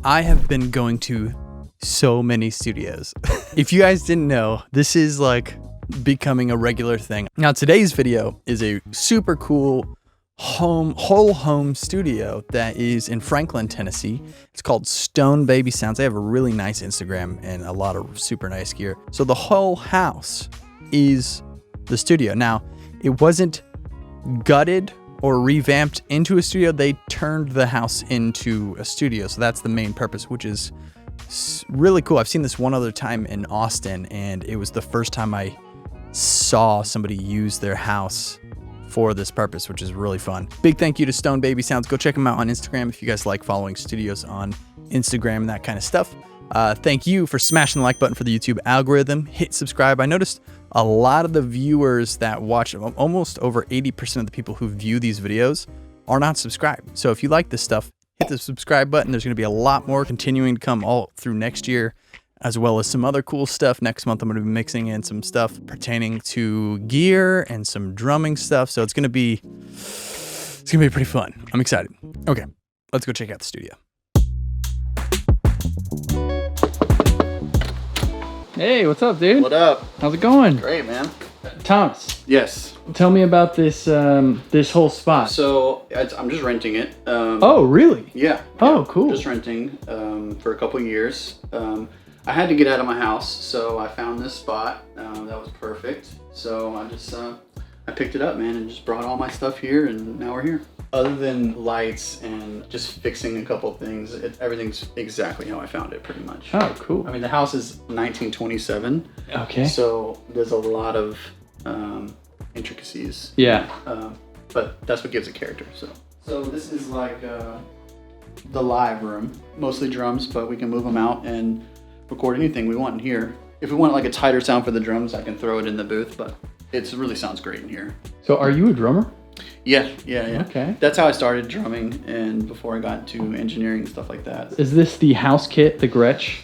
I have been going to so many studios. If you guys didn't know, this is like becoming a regular thing. Now today's video is a super cool whole home studio that is in Franklin, Tennessee. It's called Stonebaby Sounds. They have a really nice Instagram and a lot of super nice gear. So the whole house is the studio. Now, it wasn't gutted or revamped into a studio. They turned the house into a studio. So that's the main purpose, which is really cool. I've seen this one other time in Austin, and it was the first time I saw somebody use their house for this purpose, which is really fun. Big thank you to Stonebaby Sounds. Go check them out on Instagram if you guys like following studios on Instagram and that kind of stuff. Thank you for smashing the like button for the YouTube algorithm. Hit subscribe. I noticed a lot of the viewers that watch, almost over 80% of the people who view these videos are not subscribed. So if you like this stuff, hit the subscribe button. There's going to be a lot more continuing to come all through next year, as well as some other cool stuff. Next month, I'm going to be mixing in some stuff pertaining to gear and some drumming stuff. So it's going to be pretty fun. I'm excited. Okay, let's go check out the studio. Hey, what's up, dude? What up? How's it going? Great, man. Thomas. Yes. Tell me about this this whole spot. So I'm just renting it. Oh, really? Yeah. Oh, cool. Just renting for a couple years. I had to get out of my house, so I found this spot that was perfect. So I picked it up, man, and just brought all my stuff here, and now we're here. Other than lights and just fixing a couple things, everything's exactly how I found it, pretty much. Oh, cool. I mean, the house is 1927. Okay. So there's a lot of intricacies. Yeah. But that's what gives it character. So this is like the live room, mostly drums, but we can move them out and record anything we want in here. If we want like a tighter sound for the drums, I can throw it in the booth, but it really sounds great in here. So are you a drummer? Yeah. Okay. That's how I started drumming, and before I got to engineering and stuff like that. Is this the house kit, the Gretsch?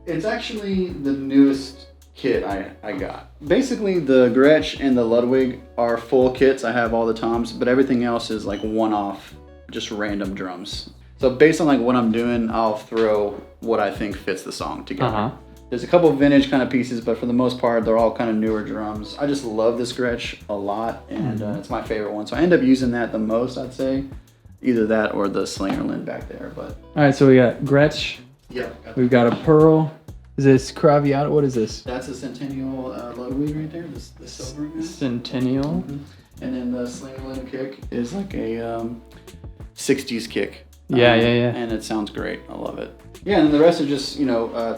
It's actually the newest kit I got. Basically, the Gretsch and the Ludwig are full kits. I have all the toms, but everything else is like one-off, just random drums. So based on like what I'm doing, I'll throw what I think fits the song together. There's a couple of vintage kind of pieces, but for the most part, they're all kind of newer drums. I just love this Gretsch a lot, and it's my favorite one. So I end up using that the most, I'd say. Either that or the Slingerland back there. But all right, so we got Gretsch. Yep. We've got a Pearl. Is this Craviata? What is this? That's a Centennial Ludwig right there, the silver one. Centennial. And then the Slingerland kick is like a 60s kick. Yeah. And it sounds great. I love it. Yeah, and the rest are just,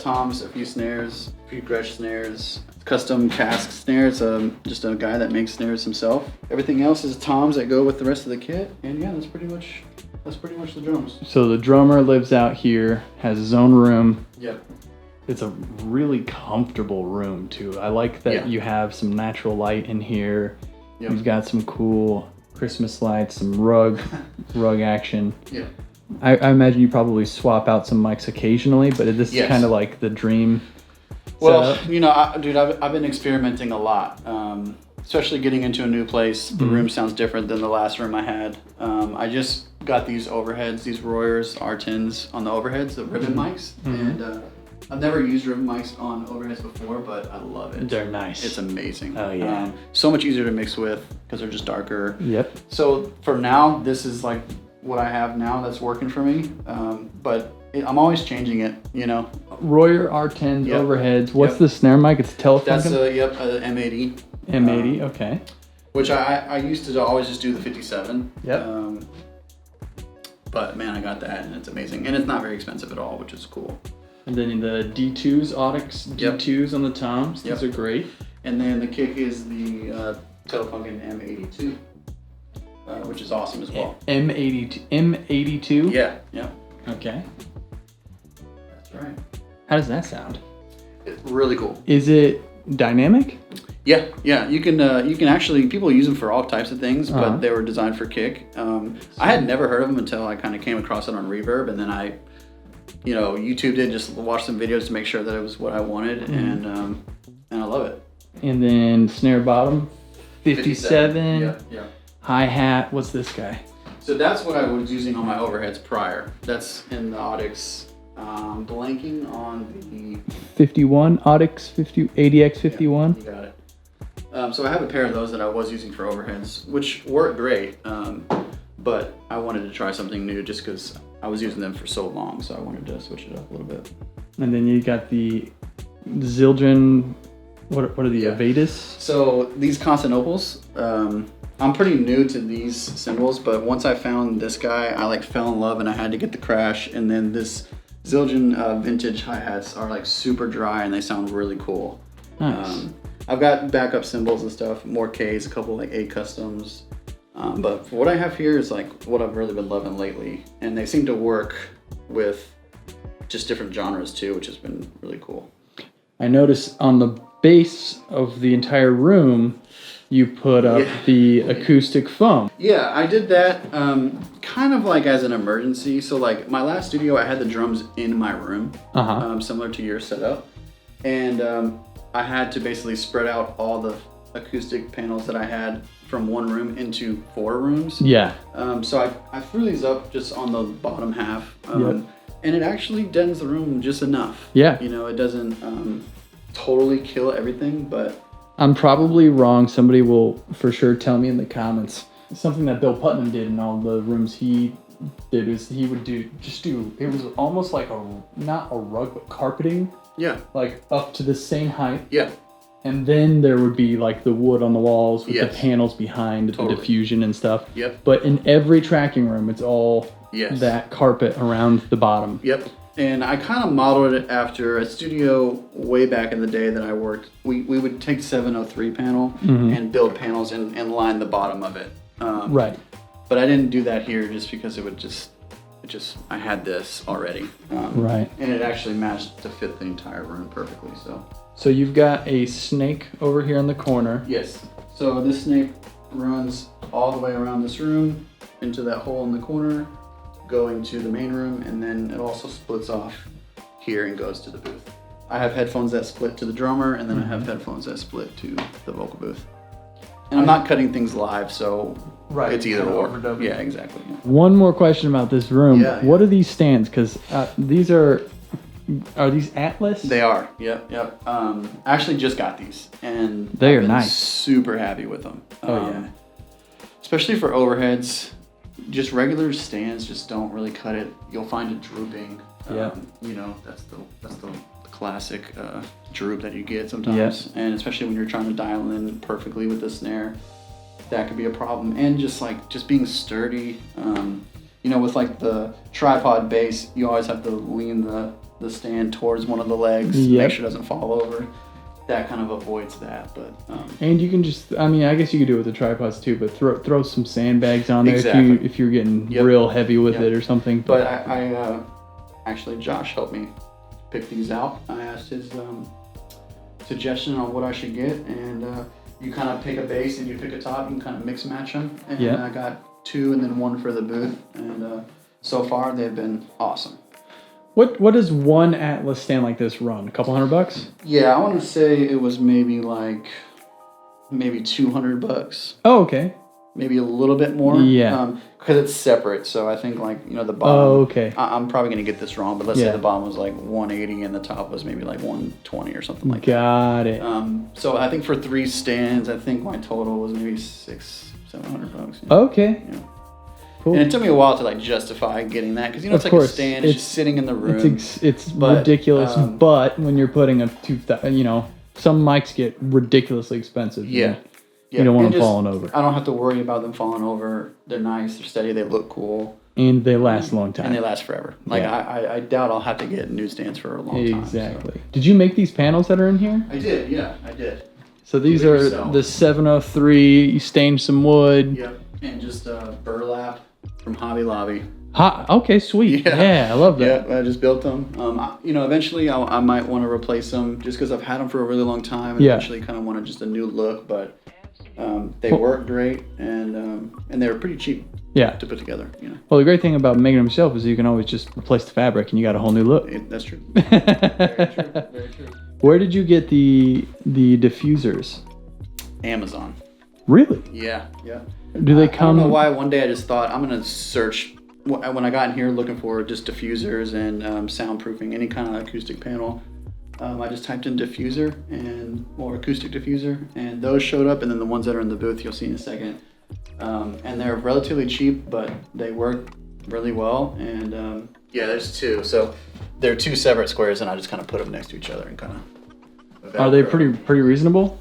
toms, a few snares, a few Gretsch snares, custom cask snares, just a guy that makes snares himself. Everything else is toms that go with the rest of the kit. And yeah, that's pretty much the drums. So the drummer lives out here, has his own room. Yep. It's a really comfortable room too. I like that you have some natural light in here. Yep. You've got some cool Christmas lights, some rug action. Yeah. I imagine you probably swap out some mics occasionally, but this is kind of like the dream Well, setup. dude, I've been experimenting a lot, especially getting into a new place. The room sounds different than the last room I had. I just got these overheads, these Royers R10s on the overheads, the ribbon mics, and I've never used ribbon mics on overheads before, but I love it. They're nice. It's amazing. Oh, yeah. So much easier to mix with because they're just darker. Yep. So for now, this is like what I have now that's working for me, but I'm always changing it, Royer R10 overheads. What's the snare mic? It's a Telefunken? That's a M80. M80, okay. Which I used to always just do the 57. Yep. But man, I got that, and it's amazing, and it's not very expensive at all, which is cool. And then the D2s, Audix D2s on the toms. These are great. And then the kick is the Telefunken M82. Which is awesome as well. M82? Yeah. Okay. That's right. How does that sound? It's really cool. Is it dynamic? Yeah. You can actually, people use them for all types of things, but they were designed for kick. I had never heard of them until I kind of came across it on Reverb, and then I, YouTubed it, just watched some videos to make sure that it was what I wanted, and I love it. And then snare bottom, 57. Yeah. Hi-hat, what's this guy? So that's what I was using on my overheads prior. That's in the Audix I'm blanking on the 51 Audix 50 ADX 51. You got it. So I have a pair of those that I was using for overheads, which work great. But I wanted to try something new just because I was using them for so long, so I wanted to switch it up a little bit. And then you got the Zildjian. What are the Avedis? So these Constantinoples, I'm pretty new to these cymbals, but once I found this guy, I like fell in love and I had to get the crash. And then this Zildjian vintage hi-hats are like super dry and they sound really cool. Nice. I've got backup cymbals and stuff, more Ks, a couple like A customs. But what I have here is like what I've really been loving lately. And they seem to work with just different genres too, which has been really cool. I noticed on the base of the entire room, you put up the acoustic foam. Yeah, I did that kind of like as an emergency. So like my last studio, I had the drums in my room, similar to your setup. And I had to basically spread out all the acoustic panels that I had from one room into 4 rooms. Yeah. So I threw these up just on the bottom half. And it actually deadens the room just enough. Yeah. You know, it doesn't totally kill everything, but... I'm probably wrong. Somebody will for sure tell me in the comments. Something that Bill Putnam did in all the rooms he did is he would do, it was almost like not a rug, but carpeting. Yeah. Like up to the same height. Yeah. And then there would be like the wood on the walls with the panels behind the diffusion and stuff. Yep. But in every tracking room, it's all that carpet around the bottom. Yep. And I kind of modeled it after a studio way back in the day that I worked. We would take 703 panel and build panels and line the bottom of it. Right. But I didn't do that here just because I had this already. Right. And it actually matched to fit the entire room perfectly. So you've got a snake over here in the corner. Yes. So this snake runs all the way around this room into that hole in the corner, going to the main room, and then it also splits off here and goes to the booth. I have headphones that split to the drummer, and then I have headphones that split to the vocal booth. And I'm not cutting things live, so it's either or. Overdubbing. Yeah, exactly. Yeah. One more question about this room. Yeah, what are these stands? Because these are these Atlas? They are. Yep. I actually just got these, and they are been nice. Super happy with them. Yeah. Especially for overheads. Just regular stands just don't really cut it. You'll find it drooping. You know, that's the classic droop that you get sometimes. Yeah. And especially when you're trying to dial in perfectly with the snare, that could be a problem. And just being sturdy. You know, with like the tripod bass, you always have to lean the stand towards one of the legs, make sure it doesn't fall over. That kind of avoids that, but and you can just, I mean, I guess you could do it with the tripods too, but throw some sandbags on there if you're getting real heavy with it or something. But I actually, Josh helped me pick these out. I asked his suggestion on what I should get, and you kind of pick a bass and you pick a top, you can kind of mix match them. And I got 2 and then 1 for the booth, and so far they've been awesome. What does one Atlas stand like this run? A couple $100? Yeah, I want to say it was maybe $200. Oh, okay. Maybe a little bit more. Yeah. Because it's separate, so I think the bottom. Oh, okay. I'm probably gonna get this wrong, but let's say the bottom was like 180 and the top was maybe like 120 or something like that. Got it. So I think for 3 stands, I think my total was maybe $600-700. Okay. Yeah. Cool. And it took me a while to justify getting that because it's like a stand, it's just sitting in the room. It's ridiculous, but when you're putting some mics get ridiculously expensive. Yeah. You don't want them falling over. I don't have to worry about them falling over. They're nice, they're steady, they look cool. And they last a long time. And they last forever. I doubt I'll have to get new stands for a long time. Exactly. So. Did you make these panels that are in here? I did, yeah, I did. So these are the 703, you stained some wood. Yep, and just burlap from Hobby Lobby. Okay, sweet. Yeah, I love that. Yeah, I just built them. Eventually I might want to replace them just because I've had them for a really long time and eventually kind of wanted just a new look, but they work great and they were pretty cheap to put together. Well, the great thing about making them yourself is you can always just replace the fabric and you got a whole new look. That's true. Very true. Where did you get the diffusers? Amazon. Really? Yeah. Do they come? I don't know why. One day I just thought I'm gonna search when I got in here looking for just diffusers and soundproofing, any kind of acoustic panel, I just typed in diffuser or acoustic diffuser, and those showed up. And then the ones that are in the booth, you'll see in a second. And they're relatively cheap, but they work really well. And yeah, there's two. So they're two separate squares, and I just kind of put them next to each other and kind of. Are they pretty reasonable?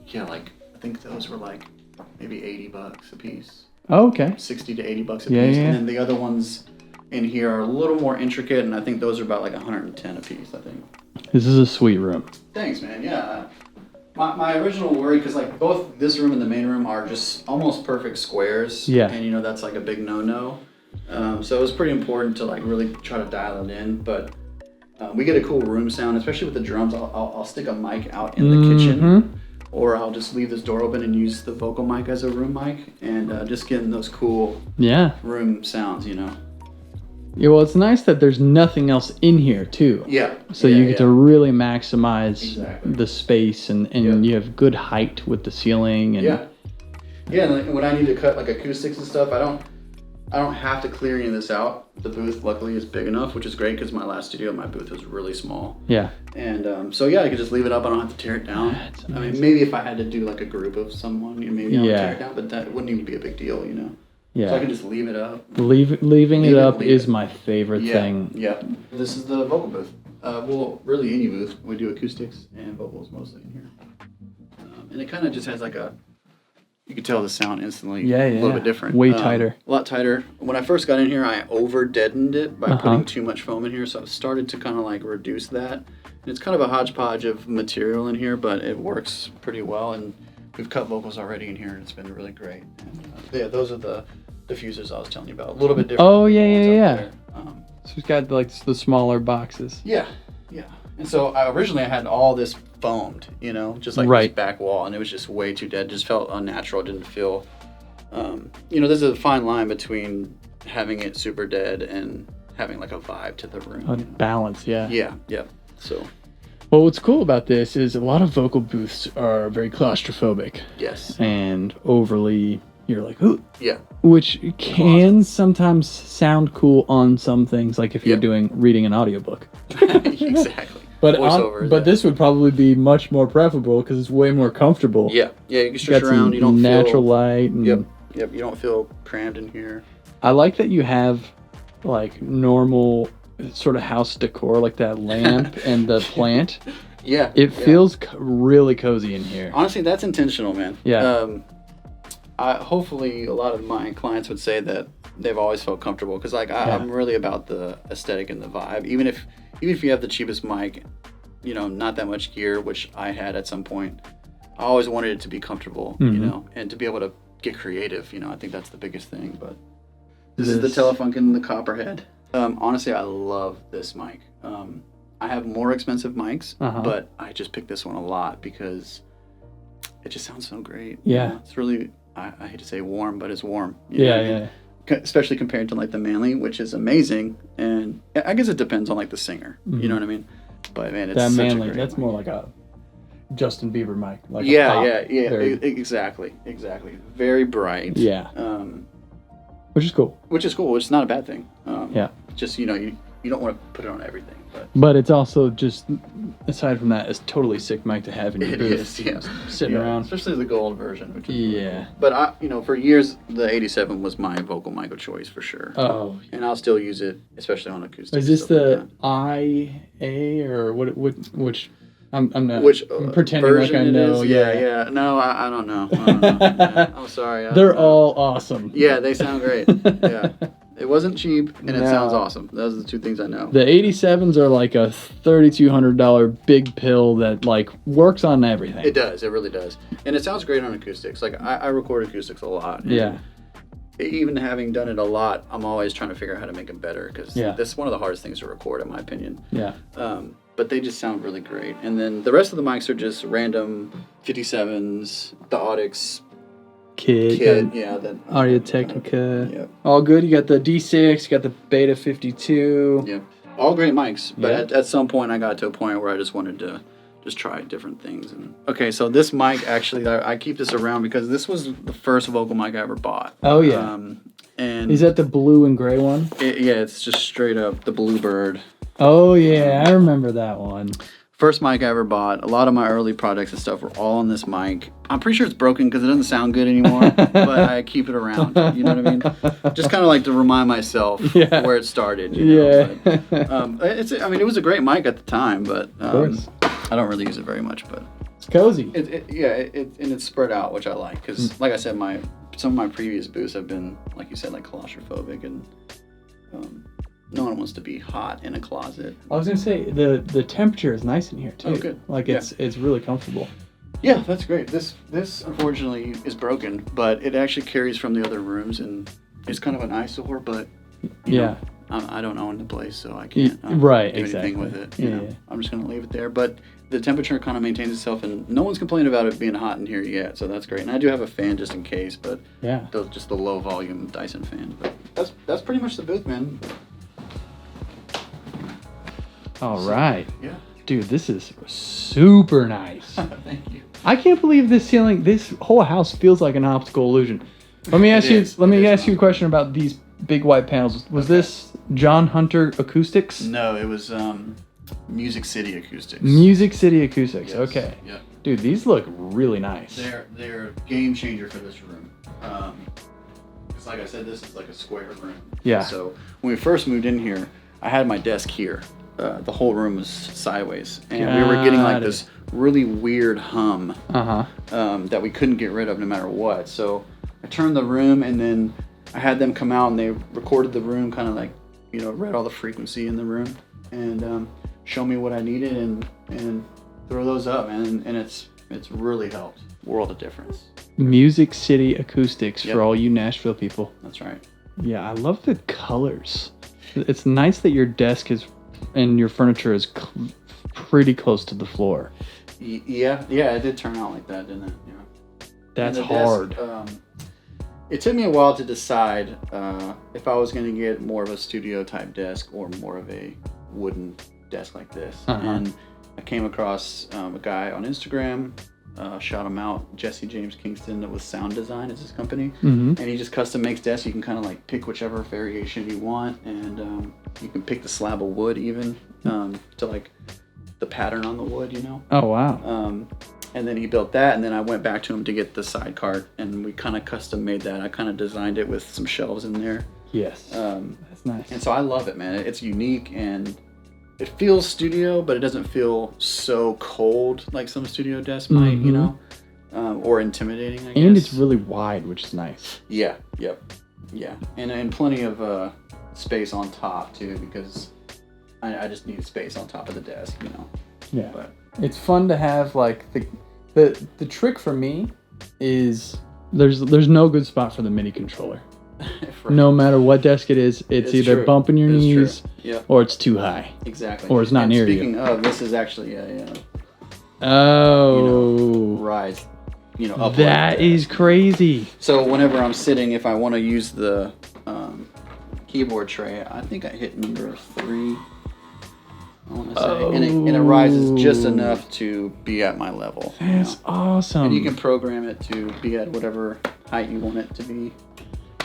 Yeah, like I think those were like maybe $80 a piece. Oh, okay. 60 to $80 a piece. Yeah. And then the other ones in here are a little more intricate, and I think those are about like 110 a piece, I think. This is a sweet room. Thanks, man. Yeah. My original worry, because like both this room and the main room are just almost perfect squares. Yeah. And that's like a big no-no. So it was pretty important to like really try to dial it in, but we get a cool room sound, especially with the drums. I'll stick a mic out in the kitchen, or I'll just leave this door open and use the vocal mic as a room mic, and just getting those cool room sounds, Yeah, well, it's nice that there's nothing else in here too. Yeah. So you get to really maximize Exactly. the space, and you have good height with the ceiling. And yeah. And like, when I need to cut like acoustics and stuff, I don't have to clear any of this out. The booth, luckily, is big enough, which is great because my last studio, my booth was really small. Yeah. And so yeah, I could just leave it up. I don't have to tear it down. I mean, maybe if I had to do like a group of someone, maybe I would tear it down, but that wouldn't even be a big deal, Yeah. So I can just leave it up. Leaving it up is my favorite thing. Yeah. This is the vocal booth. Well, really any booth. We do acoustics and vocals mostly in here. And it kind of just has like you could tell the sound instantly. A little bit different. Way tighter. A lot tighter. When I first got in here, I over-deadened it by putting too much foam in here. So I've started to kind of like reduce that. And it's kind of a hodgepodge of material in here, but it works pretty well. And we've cut vocals already in here, and it's been really great. And, yeah, those are the diffusers I was telling you about. A little bit different. Oh, yeah. So it's got like the smaller boxes. Yeah. And so originally I had all this foamed, just like this back wall, and it was just way too dead. It just felt unnatural. It didn't feel, there's a fine line between having it super dead and having like a vibe to the room. Balance, yeah. Yeah. So. Well, what's cool about this is a lot of vocal booths are very claustrophobic. Yes. And overly, you're like, ooh. Yeah. Which can sometimes sound cool on some things, like if you're reading an audiobook. Exactly. But this would probably be much more preferable because it's way more comfortable. Yeah, you can stretch around. You don't natural feel light. And Yep. You don't feel crammed in here. I like that you have like normal sort of house decor, like that lamp and the plant. Yeah. It feels really cozy in here. Honestly, that's intentional, man. Yeah. Hopefully, a lot of my clients would say that they've always felt comfortable because, like, I'm really about the aesthetic and the vibe. Even if you have the cheapest mic, not that much gear, which I had at some point, I always wanted it to be comfortable, and to be able to get creative. I think that's the biggest thing. But this is the Telefunken, the Copperhead. Honestly, I love this mic. I have more expensive mics, but I just picked this one a lot because it just sounds so great. Yeah. It's really, I hate to say warm, but it's warm. Yeah. Especially compared to like the Manley, which is amazing. And I guess it depends on like the singer. You know what I mean? But man, it's that such Manley, a great that's mic. more like a Justin Bieber mic. Like Exactly. Very bright. Yeah. Which is cool. Which is not a bad thing. Just, you don't want to put it on everything. But it's also just, aside from that, it's totally sick mic to have in your booth. It is, sitting around. Especially the gold version. Which is yeah. Cool. But for years, the 87 was my vocal mic of choice for sure. Oh. And I'll still use it, especially on acoustic. Is this the IA or which? I'm not pretending like I know. Yeah. No, I don't know. Yeah. I'm sorry. They're all awesome. Yeah, they sound great. Yeah. It wasn't cheap, and it sounds awesome. Those are the two things I know. The 87s are like a $3,200 big pill that like works on everything. It does. It really does. And it sounds great on acoustics. Like I record acoustics a lot. Yeah. Even having done it a lot, I'm always trying to figure out how to make it better because that's one of the hardest things to record, in my opinion. Yeah. But they just sound really great. And then the rest of the mics are just random 57s, the Audix Kit, that Audio Technica. Yep. All good. You got the D6, you got the Beta 52. Yep. All great mics. But at some point, I got to a point where I just wanted to just try different things. And okay, so this mic, actually, I keep this around because this was the first vocal mic I ever bought. Oh, yeah. And Is that the blue and gray one? yeah, it's just straight up the Bluebird. Oh yeah, I remember that one. First mic I ever bought. A lot of my early projects and stuff were all on this mic. I'm pretty sure it's broken because it doesn't sound good anymore, but I keep it around. You know what I mean? Just kind of like to remind myself where it started. You know? But, I mean, it was a great mic at the time, but I don't really use it very much. But it's cozy. And it's spread out, which I like because, like I said, some of my previous booths have been, like you said, like claustrophobic and. No one wants to be hot in a closet. I was gonna say the temperature is nice in here too. Oh, good. Like it's really comfortable. Yeah, that's great. This unfortunately is broken, but it actually carries from the other rooms, and it's kind of an eyesore. But you know, I don't own the place, so I can't do anything with it. You know? I'm just gonna leave it there. But the temperature kind of maintains itself, and no one's complained about it being hot in here yet, so that's great. And I do have a fan just in case, but just the low volume Dyson fan. But that's pretty much the booth, man. All right. Yeah. Dude, this is super nice. Thank you. I can't believe this whole house feels like an optical illusion. Let me ask you a question about these big white panels. Was this John Hunter Acoustics? No, it was Music City Acoustics. Music City Acoustics. Yes. Okay. Yeah. Dude, these look really nice. They're a game changer for this room. Because like I said, this is like a square room. Yeah. So when we first moved in here, I had my desk here. The whole room was sideways, and we were getting like this really weird hum that we couldn't get rid of no matter what. So I turned the room, and then I had them come out, and they recorded the room, kind of like, you know, read all the frequency in the room, and show me what I needed, and throw those up, and it's really helped. World of difference. Music City Acoustics for all you Nashville people. That's right. Yeah, I love the colors. It's nice that your desk and your furniture is pretty close to the floor. Yeah, it did turn out like that, didn't it? Yeah. That's hard. Desk, it took me a while to decide if I was going to get more of a studio type desk or more of a wooden desk like this. And I came across a guy on Instagram. Shout him out, Jesse James Kingston, that was Sound Design is his company, and he just custom makes desks. You can kind of like pick whichever variation you want, and you can pick the slab of wood even to like the pattern on the wood, you know. Oh wow. And then he built that, and then I went back to him to get the side cart, and we kind of custom made that. I kind of designed it with some shelves in there. Yes. That's nice. And so I love it, man. It's unique and it feels studio, but it doesn't feel so cold like some studio desks might, you know, or intimidating, I guess. And it's really wide, which is nice. Yeah, yep. Yeah, and plenty of space on top, too, because I just need space on top of the desk, you know. Yeah, but it's fun to have, like, the trick for me is there's no good spot for the MIDI controller. Right. No matter what desk it is, it's either bumping your knees or it's too high. Exactly. Or it's not near you. Speaking of, this is actually a rise, upload. That is crazy. So whenever I'm sitting, if I want to use the keyboard tray, I think I hit number 3. I want to say, and it rises just enough to be at my level. That's awesome. And you can program it to be at whatever height you want it to be.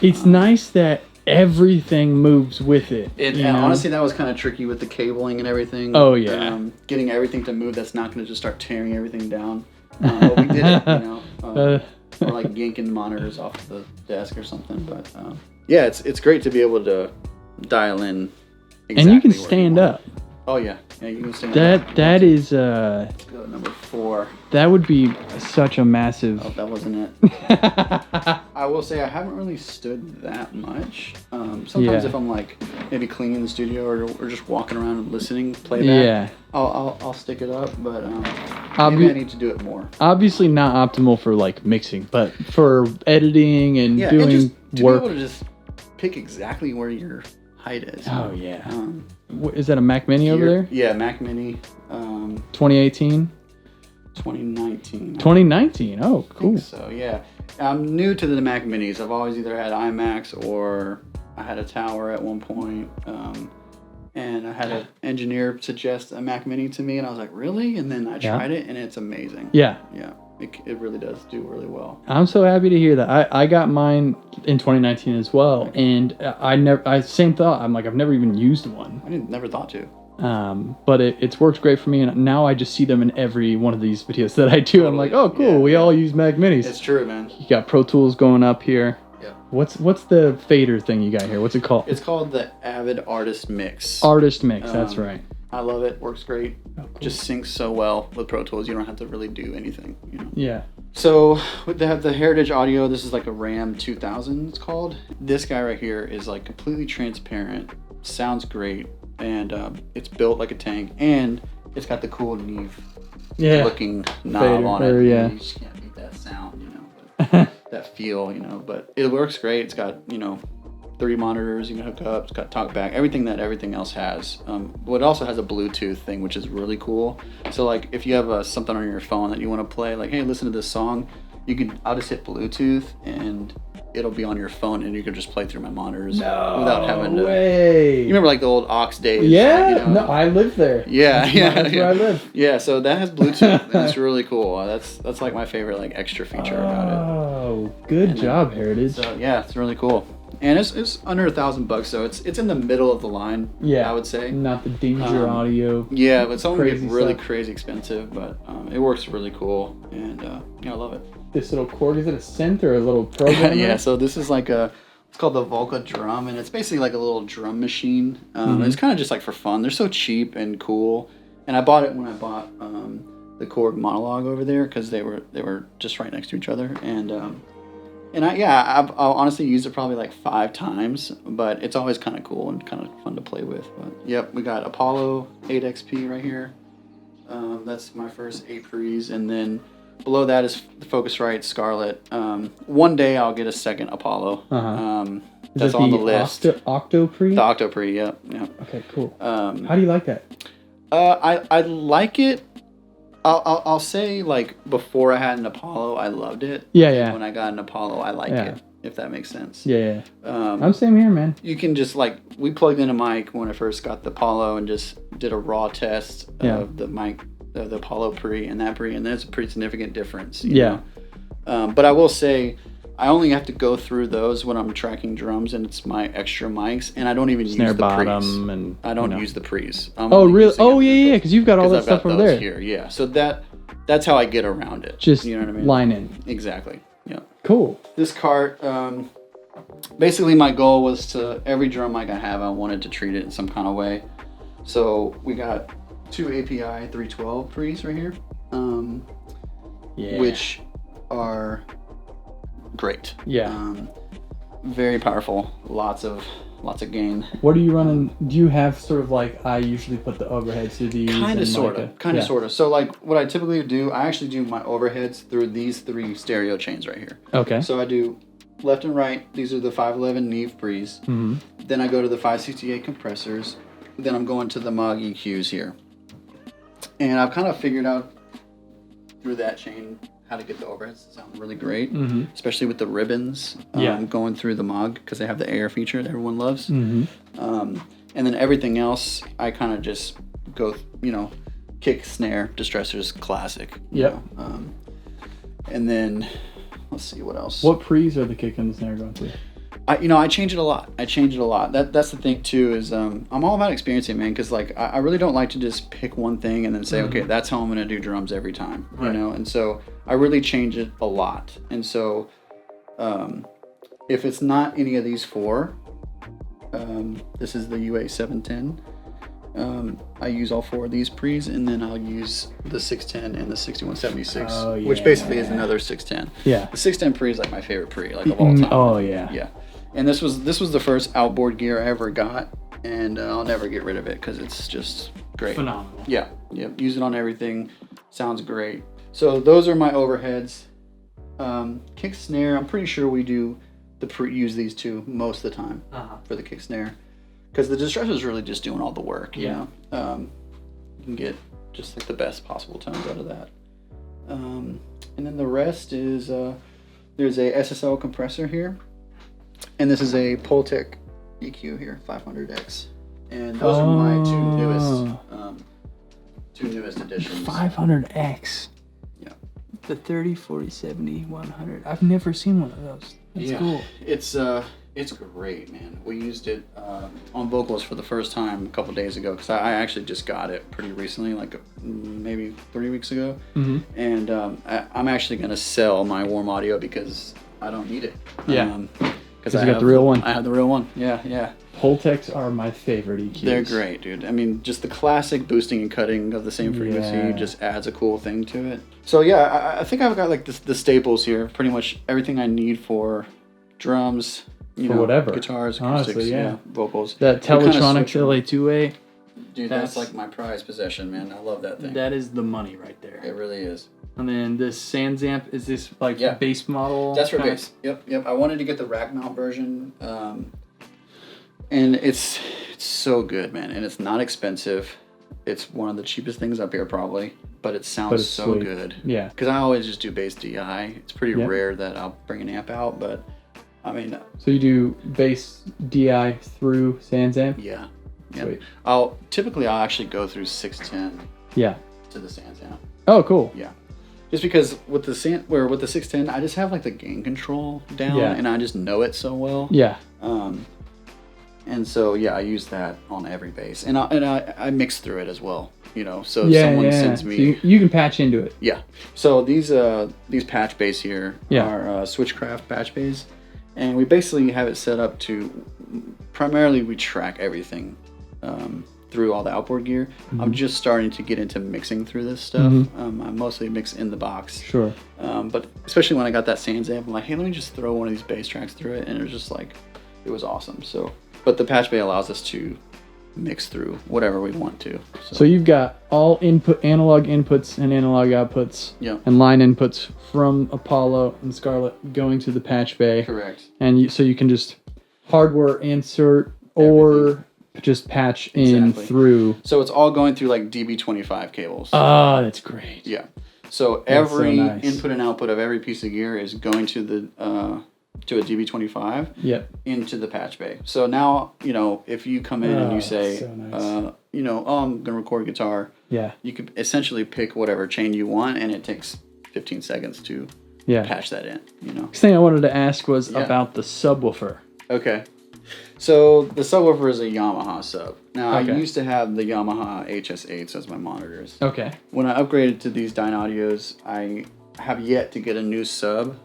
It's nice that everything moves with it. And honestly, that was kind of tricky with the cabling and everything. Oh, yeah. Getting everything to move that's not going to just start tearing everything down. But we did it, or like yanking monitors off the desk or something. But yeah, it's great to be able to dial in exactly. And you can stand up. Oh, yeah. Yeah, you can stand up. That is... Let's go to number 4. That would be such a massive... Oh, that wasn't it. I will say I haven't really stood that much. Sometimes if I'm like maybe cleaning the studio or just walking around and listening playback, I'll stick it up. But maybe I need to do it more. Obviously not optimal for like mixing, but for editing and doing and just to work. be able to just pick exactly where your height is. Oh yeah. Is that a Mac Mini over there? Yeah, Mac Mini. 2018. 2019. 2019. Oh, cool. I think so yeah, I'm new to the Mac Minis. I've always either had iMacs or I had a Tower at one point, and I had an engineer suggest a Mac Mini to me, and I was like, really? And then I tried it, and it's amazing. Yeah. Yeah. It really does do really well. I'm so happy to hear that. I got mine in 2019 as well, and I same thought. I'm like, I've never even used one. I never thought to. But it's worked great for me, and now I just see them in every one of these videos that I do. Totally. I'm like, oh, cool. We all use Mac Minis. It's true, man. You got Pro Tools going up here. Yeah. What's the fader thing you got here? What's it called? It's called the Avid Artist Mix. Artist Mix. That's right. I love it. Works great. Oh, cool. Just syncs so well with Pro Tools. You don't have to really do anything. You know. Yeah. So with the Heritage Audio, this is like a Ram 2000. It's called. This guy right here is like completely transparent. Sounds great, and it's built like a tank, and it's got the cool Neve looking knob fader, on it. Yeah. You just can't beat that sound, you know. But that feel, you know. But it works great. It's got 3 monitors you can hook up. It's got talkback, everything that everything else has. But it also has a Bluetooth thing, which is really cool. So like if you have something on your phone that you want to play, like hey, listen to this song, I'll just hit Bluetooth and it'll be on your phone, and you can just play through my monitors without having to. Way. You remember like the old aux days? Yeah. No, I live there. Yeah, That's where I live. Yeah, so that has Bluetooth, and it's really cool. That's like my favorite like extra feature about it. Oh, good job, Heritage. So yeah, it's really cool. And it's under $1,000, so it's in the middle of the line. Yeah, I would say. Not the Danger Audio. Yeah, but some get really stuff. crazy expensive, but it works really cool, and I love it. This little cord, is it a synth or a little program? Yeah, so this is like it's called the Volca drum, and it's basically like a little drum machine. It's kind of just like for fun. They're so cheap and cool, and I bought it when I bought the Korg Monologue over there because they were just right next to each other, I've honestly used it probably like 5 times, but it's always kind of cool and kind of fun to play with. But yep, we got Apollo 8XP right here. That's my first 8 Pres, and then below that is the Focusrite Scarlett. One day I'll get a second Apollo. That's on the list. Octo Pre? The Octo Pre, yeah. Okay, cool. How do you like that? I like it. I'll say like before I had an Apollo, I loved it. Yeah. When I got an Apollo, I like it. If that makes sense. Yeah. I'm same here, man. You can just we plugged in a mic when I first got the Apollo and just did a raw test of the mic, the Apollo Pre and that Pre, and there's a pretty significant difference. You know? But I will say, I only have to go through those when I'm tracking drums, and it's my extra mics, and I don't even use the Pres. And I don't use the Pres. Oh really? Oh yeah, because you've got all that stuff over there. Here, yeah. So that's how I get around it. Just you know what I mean? Line in. Exactly. Yeah. Cool. This cart, basically my goal was to every drum mic I have, I wanted to treat it in some kind of way. So we got 2 API 312 Pres right here, which are great. Yeah. Very powerful. Lots of gain. What are you running? Do you have sort of like I usually put the overheads through these? Kind of, sort of. So like what I typically do, I actually do my overheads through these 3 stereo chains right here. Okay. So I do left and right. These are the 511 Neve Pres. Mm-hmm. Then I go to the 568 compressors. Then I'm going to the Moog EQs here. And I've kind of figured out through that chain how to get the overheads to sound really great, especially with the ribbons going through the Moog because they have the air feature that everyone loves. And then everything else, I kind of just go, kick, snare, distressors, classic. And then let's see what else. What Pres are the kick and the snare going through? I change it a lot. That's the thing too is I'm all about experiencing, man, because I really don't like to just pick one thing and then say, okay, that's how I'm gonna do drums every time, you know. And so I really change it a lot. And so if it's not any of these 4, this is the UA 710. I use all 4 of these Pres, and then I'll use the 610 and the 6176, which basically is another 610. Yeah. The 610 Pre is like my favorite Pre, like of all time. Oh yeah. Yeah. And this was the first outboard gear I ever got, and I'll never get rid of it because it's just great. Phenomenal. Yeah. Use it on everything. Sounds great. So those are my overheads. Kick snare. I'm pretty sure we do use these 2 most of the time for the kick snare. Because the distressor is really just doing all the work, you know. You can get just like the best possible tones out of that. And then the rest is there's a SSL compressor here, and this is a Pultec EQ here, 500X, and those are my 2 newest additions. 500X. Yeah. The 30, 40, 70, 100. I've never seen one of those. That's cool. It's great, man. We used it on vocals for the first time a couple days ago because I actually just got it pretty recently, like maybe 3 weeks ago. Mm-hmm. And I'm actually gonna sell my Warm Audio because I don't need it. Yeah. Because you got the real one. I have the real one. Yeah. Pultecs are my favorite EQs. They're great, dude. I mean, just the classic boosting and cutting of the same frequency just adds a cool thing to it. So yeah, I think I've got like the staples here. Pretty much everything I need for drums, whatever, guitars, honestly, acoustics, vocals. That Teletronics LA2A. Dude, that's like my prized possession, man. I love that thing. That is the money right there. It really is. And then this Sans amp, is this like bass model? That's for bass. Yep. I wanted to get the rack mount version. And it's so good, man. And it's not expensive. It's one of the cheapest things up here probably, but it sounds so good. Yeah. Because I always just do bass DI. It's pretty rare that I'll bring an amp out, but I mean. So you do bass DI through Sans amp? Yeah. Sweet. I'll actually go through 610. Yeah. To the Sans amp. Oh, cool. Yeah. Just because with the 610, I just have like the gain control down, and I just know it so well. Yeah. And so I use that on every bass, and I mix through it as well. So if someone sends me, so you can patch into it. Yeah. So these Patchbays here are Switchcraft Patchbays, and we basically have it set up to primarily we track everything through all the outboard gear. Mm-hmm. I'm just starting to get into mixing through this stuff. I mostly mix in the box. Sure. But especially when I got that Sans amp, I'm like, hey, let me just throw one of these bass tracks through it, and it was just like, it was awesome. So, but the Patchbay allows us to mix through whatever we want to. So you've got all analog inputs and analog outputs, and line inputs from Apollo and Scarlett going to the Patchbay. Correct. And so you can just hardware insert or just patch in through. So it's all going through like DB25 cables. Ah, that's great. Yeah. So every input and output of every piece of gear is going to the to a DB25 into the Patchbay. So now, if you come in and you say, I'm going to record guitar, you could essentially pick whatever chain you want, and it takes 15 seconds to patch that in, Next thing I wanted to ask was about the subwoofer. Okay. So the subwoofer is a Yamaha sub. Now, I used to have the Yamaha HS8s as my monitors. Okay. When I upgraded to these Dynaudios, I have yet to get a new sub.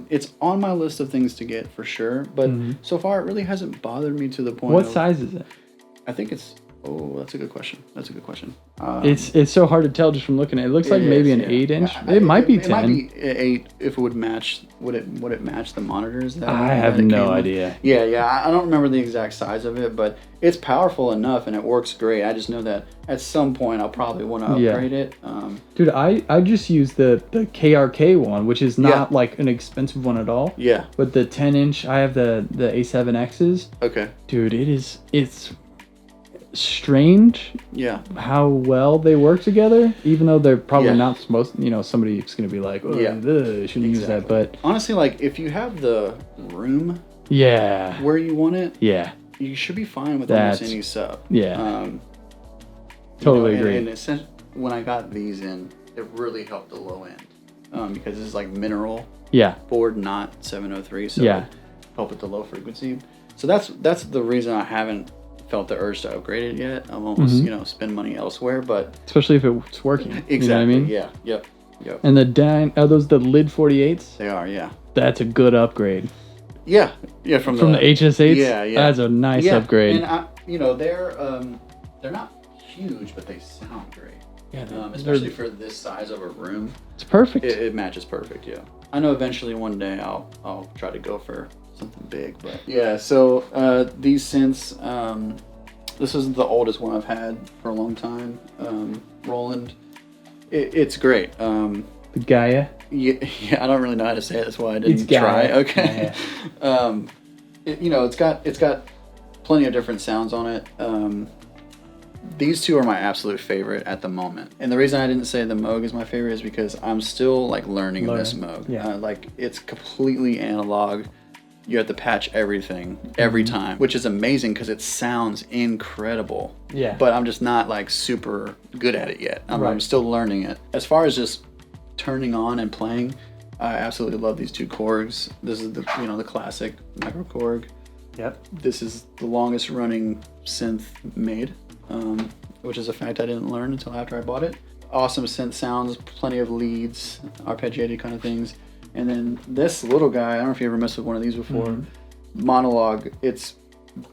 It's on my list of things to get for sure, but so far it really hasn't bothered me to the point. What size is it? I think it's. Oh, that's a good question. It's so hard to tell just from looking at it. It looks like maybe an 8-inch. It might be 10. It might be 8 if it would match. Would it match the monitors? I have no idea. Yeah. I don't remember the exact size of it, but it's powerful enough and it works great. I just know that at some point I'll probably want to upgrade it. Dude, I just use the KRK one, which is not like an expensive one at all. Yeah. But the 10-inch, I have the A7Xs. Okay. Dude, it's strange how well they work together, even though they're probably not supposed somebody's gonna be like, shouldn't use that, but honestly, like if you have the room where you want it, you should be fine with almost any sub. Totally agree. And when I got these in, it really helped the low end because it's like mineral board, not 703, so it helped with the low frequency. So that's the reason I haven't felt the urge to upgrade it yet. I'm almost spend money elsewhere, but especially if it's working. Exactly. You know what I mean? Yeah. Yep. And are those the lid 48s? They are. Yeah. That's a good upgrade. Yeah. From the HS8s. Yeah. That's a nice upgrade. And they're not huge, but they sound great. Yeah. Especially for this size of a room. It's perfect. It matches perfect. Yeah. I know eventually one day I'll try to go for something big, but so these synths, this is the oldest one I've had for a long time. Roland, it's great. The Gaia. Yeah, I don't really know how to say it. That's why I didn't try. Okay. It's got plenty of different sounds on it. These two are my absolute favorite at the moment, and the reason I didn't say the Moog is my favorite is because I'm still like learning this Moog. Like it's completely analog. You have to patch everything every time, which is amazing because it sounds incredible. Yeah. But I'm just not like super good at it yet. I'm still learning it. As far as just turning on and playing, I absolutely love these two Korgs. This is the the classic micro Korg. Yep. This is the longest running synth made, which is a fact I didn't learn until after I bought it. Awesome synth sounds, plenty of leads, arpeggiated kind of things. And then this little guy, I don't know if you ever messed with one of these before, Monologue. It's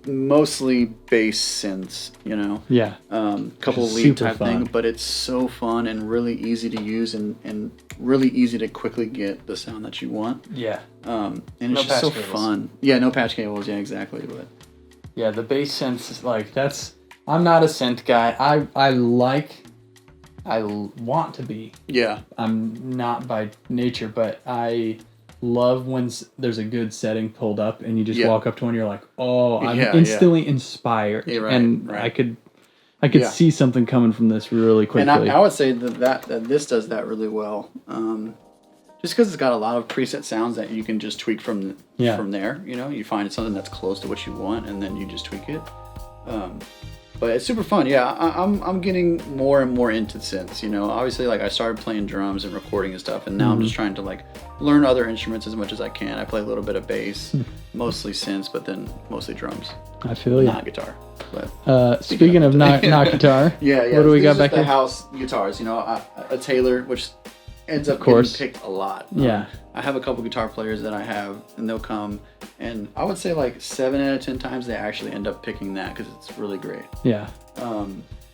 mostly bass synths, Yeah. Couple of lead Super type fun. thing, but it's so fun and really easy to use and really easy to quickly get the sound that you want. Yeah. And No it's just so patch cables. fun. Yeah, no patch cables. Yeah, exactly. But Yeah, the bass synths is like I'm not a synth guy. I want to be. yeah, I'm not by nature, but I love when there's a good setting pulled up and you just walk up to one and you're like, oh, I'm instantly inspired. Yeah, right, and right. I could see something coming from this really quickly. and I would say that this does that really well. Just because it's got a lot of preset sounds that you can just tweak from there. You find something that's close to what you want, and then you just tweak it. But it's super fun. Yeah, I'm getting more and more into synths. Obviously, like I started playing drums and recording and stuff, and now I'm just trying to like learn other instruments as much as I can. I play a little bit of bass, mostly synths, but then mostly drums. I feel you. Not guitar. But speaking of not guitar, yeah. What do we got These are back the here? house guitars. A Taylor, which ends up course. getting picked a lot. Yeah. I have a couple guitar players that I have, and they'll come, and I would say like 7 out of 10 times they actually end up picking that because it's really great. Yeah.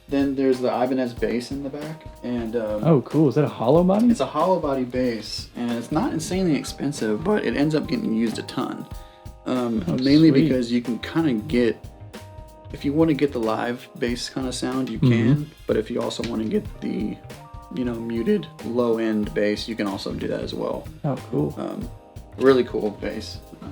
Then there's the Ibanez bass in the back, and Oh, cool. Is that a hollow body? it's a hollow body bass, and it's not insanely expensive, but it ends up getting used a ton. Mainly sweet. because you can kind of get, if you want to get the live bass kind of sound, you can, but if you also want to get the muted low end bass, you can also do that as well. Oh, cool. Really cool bass. I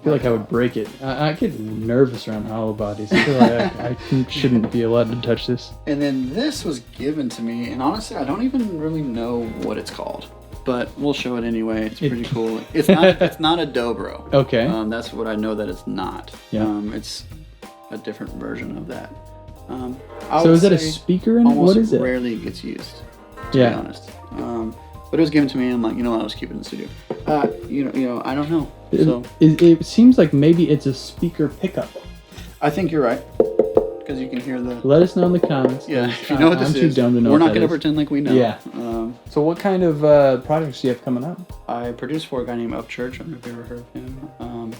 feel like I would break it. I get nervous around hollow bodies. I feel like I shouldn't be allowed to touch this. And then this was given to me, and honestly, I don't even really know what it's called, but we'll show it anyway. It's pretty cool. It's not a dobro. Okay. That's what I know that it's not. Yeah. It's a different version of that. So is that a speaker in it? What is it? Rarely gets used, to be honest. But it was given to me, and I'm like, I'll just keep it in the studio. I don't know. So It seems like maybe it's a speaker pickup. I think you're right, because you can hear the. Let us know in the comments. Yeah, if you know what this I'm is. too dumb to know. We're what not that going to is. pretend like we know. Yeah. So what kind of projects do you have coming up? I produce for a guy named Upchurch. I don't know if you ever heard of him.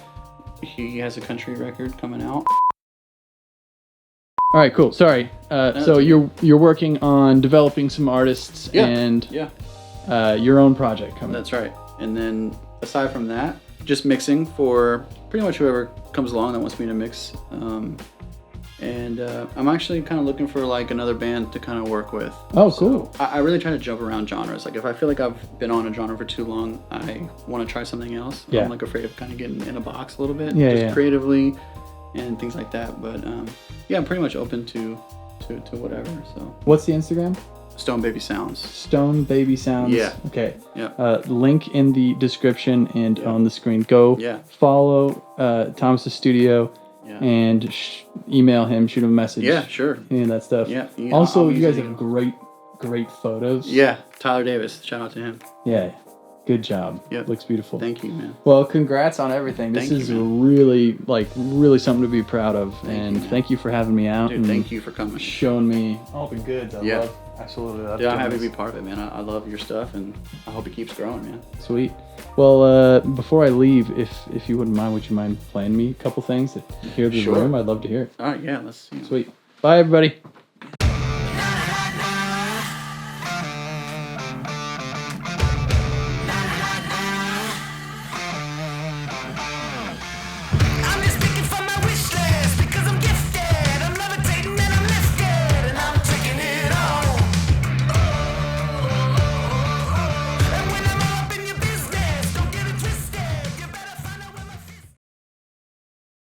He has a country record coming out. All right, cool. Sorry. So you're working on developing some artists and your own project coming. That's right. And then aside from that, just mixing for pretty much whoever comes along that wants me to mix. And I'm actually kind of looking for like another band to kind of work with. Oh, cool. I really try to jump around genres. Like if I feel like I've been on a genre for too long, I want to try something else. Yeah. I'm like afraid of kind of getting in a box a little bit, Yeah. creatively and things like that. But I'm pretty much open to whatever. So What's the Instagram? Stonebaby Sounds. Stonebaby Sounds. Yeah. Okay. Yeah. Link in the description and on the screen. Go follow Thomas's studio and email him, shoot him a message. Yeah, sure. And that stuff. Yeah. Also, you guys have great photos. Yeah. Tyler Davis. Shout out to him. Yeah. Good job. Yep. Looks beautiful. Thank you, man. Well, congrats on everything. This is really something to be proud of. Thank you for having me out. Dude, thank you for coming. Showing me all the goods. Absolutely love I'm happy to be part of it, man. I love your stuff, and I hope it keeps growing, man. Sweet. Well, before I leave, if you wouldn't mind, would you mind playing me a couple things? If you hear the room, I'd love to hear it. All right, yeah, let's see. Sweet. Bye, everybody.